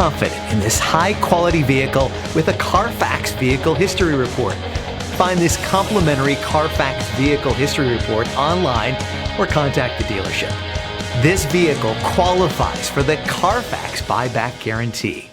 confident in this high-quality vehicle with a Carfax Vehicle History Report. Find this complimentary Carfax Vehicle History Report online or contact the dealership. This vehicle qualifies for the Carfax Buyback Guarantee.